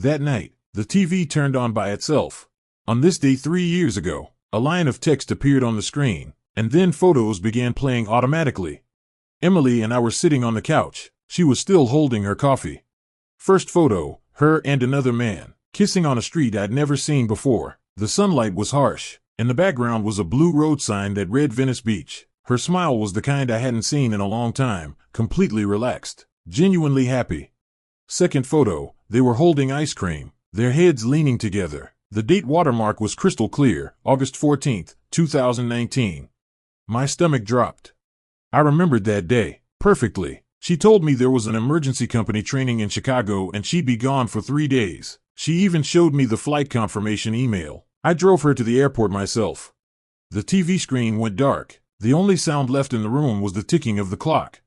That night, the TV turned on by itself. On this day 3 years ago, a line of text appeared on the screen, and then photos began playing automatically. Emily and I were sitting on the couch. She was still holding her coffee. First photo, her and another man, kissing on a street I'd never seen before. The sunlight was harsh. In the background was a blue road sign that read Venice Beach. Her smile was the kind I hadn't seen in a long time, completely relaxed, genuinely happy. Second photo, they were holding ice cream, their heads leaning together. The date watermark was crystal clear, August 14, 2019. My stomach dropped. I remembered that day, perfectly. She told me there was an emergency company training in Chicago and she'd be gone for 3 days. She even showed me the flight confirmation email. I drove her to the airport myself. The TV screen went dark. The only sound left in the room was the ticking of the clock.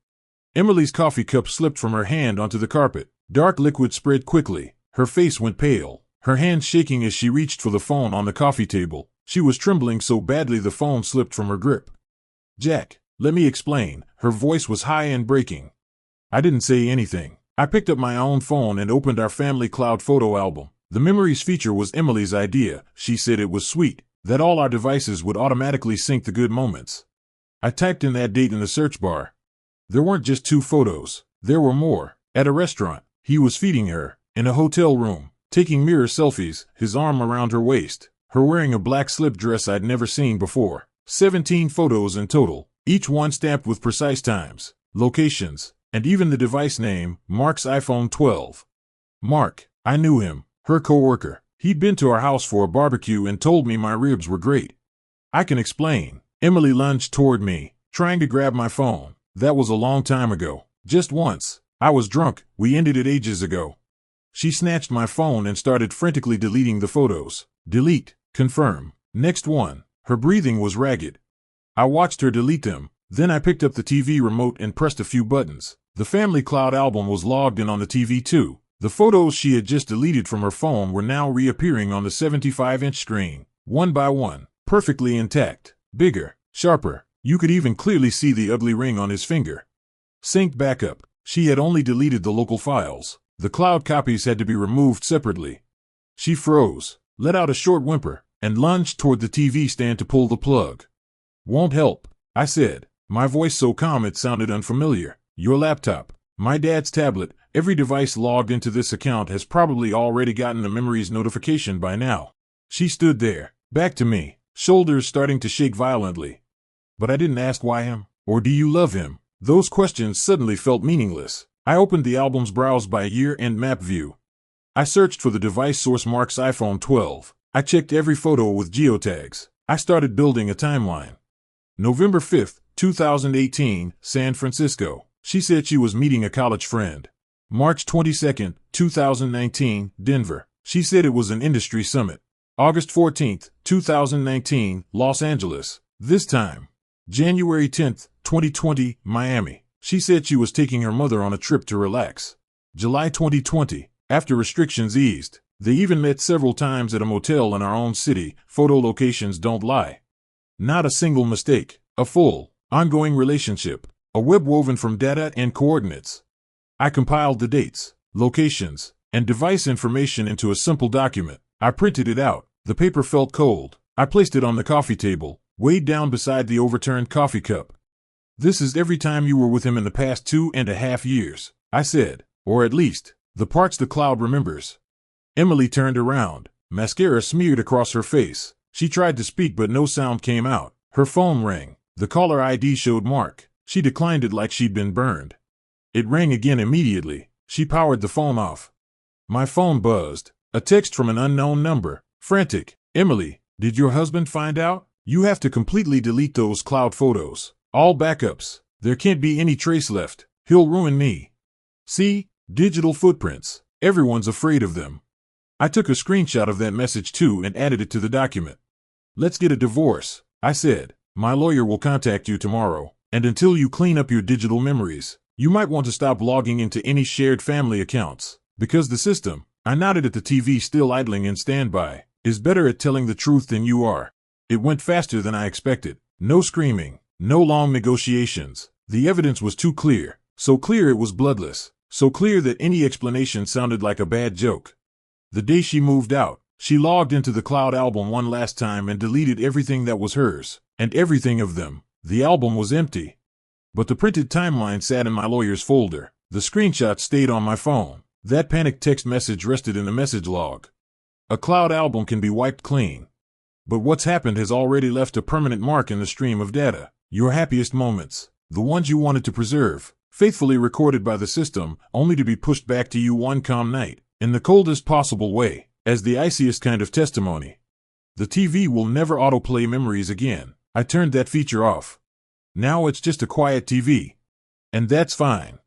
Emily's coffee cup slipped from her hand onto the carpet. Dark liquid spread quickly. Her face went pale, her hands shaking as she reached for the phone on the coffee table. She was trembling so badly the phone slipped from her grip. "Jack, let me explain." Her voice was high and breaking. I didn't say anything. I picked up my own phone and opened our family cloud photo album. The memories feature was Emily's idea. She said it was sweet, that all our devices would automatically sync the good moments. I typed in that date in the search bar. There weren't just 2 photos. There were more. At a restaurant, he was feeding her. In a hotel room, taking mirror selfies, his arm around her waist. Her wearing a black slip dress I'd never seen before. 17 photos in total, each one stamped with precise times, locations, and even the device name, Mark's iPhone 12. Mark, I knew him. Her coworker. He'd been to our house for a barbecue and told me my ribs were great. I can explain. Emily lunged toward me, trying to grab my phone. That was a long time ago. Just once. I was drunk. We ended it ages ago. She snatched my phone and started frantically deleting the photos. Delete. Confirm. Next one. Her breathing was ragged. I watched her delete them. Then I picked up the TV remote and pressed a few buttons. The family cloud album was logged in on the TV too. The photos she had just deleted from her phone were now reappearing on the 75-inch screen, one by one, perfectly intact, bigger, sharper. You could even clearly see the ugly ring on his finger. Synced backup. She had only deleted the local files. The cloud copies had to be removed separately. She froze, let out a short whimper, and lunged toward the TV stand to pull the plug. "Won't help," I said, my voice so calm it sounded unfamiliar. "Your laptop, my dad's tablet, every device logged into this account has probably already gotten a memories notification by now." She stood there, back to me, shoulders starting to shake violently. "But I didn't ask why him, or do you love him?" Those questions suddenly felt meaningless. I opened the album's browse by year and map view. I searched for the device source Mark's iPhone 12. I checked every photo with geotags. I started building a timeline. November 5, 2018, San Francisco. She said she was meeting a college friend. March 22, 2019, Denver. She said it was an industry summit. August 14, 2019, Los Angeles. This time. January 10, 2020, Miami. She said she was taking her mother on a trip to relax. July 2020, after restrictions eased. They even met several times at a motel in our own city. Photo locations don't lie. Not a single mistake. A full, ongoing relationship. A web woven from data and coordinates. I compiled the dates, locations, and device information into a simple document. I printed it out. The paper felt cold. I placed it on the coffee table, weighed down beside the overturned coffee cup. "This is every time you were with him in the past 2.5 years, I said, or at least, the parts the cloud remembers. Emily turned around, mascara smeared across her face. She tried to speak but no sound came out. Her phone rang. The caller ID showed Mark. She declined it like she'd been burned. It rang again immediately. She powered the phone off. My phone buzzed. A text from an unknown number. Frantic. "Emily, did your husband find out? You have to completely delete those cloud photos. All backups. There can't be any trace left. He'll ruin me. See? Digital footprints. Everyone's afraid of them." I took a screenshot of that message too and added it to the document. "Let's get a divorce," I said. "My lawyer will contact you tomorrow, and until you clean up your digital memories, you might want to stop logging into any shared family accounts, because the system," I nodded at the TV still idling in standby, "is better at telling the truth than you are." It went faster than I expected. No screaming, no long negotiations. The evidence was too clear, so clear it was bloodless, so clear that any explanation sounded like a bad joke. The day she moved out, she logged into the cloud album one last time and deleted everything that was hers, and everything of them. The album was empty. But the printed timeline sat in my lawyer's folder. The screenshot stayed on my phone. That panicked text message rested in the message log. A cloud album can be wiped clean. But what's happened has already left a permanent mark in the stream of data. Your happiest moments, the ones you wanted to preserve, faithfully recorded by the system, only to be pushed back to you one calm night, in the coldest possible way, as the iciest kind of testimony. The TV will never autoplay memories again. I turned that feature off. Now it's just a quiet TV. And that's fine.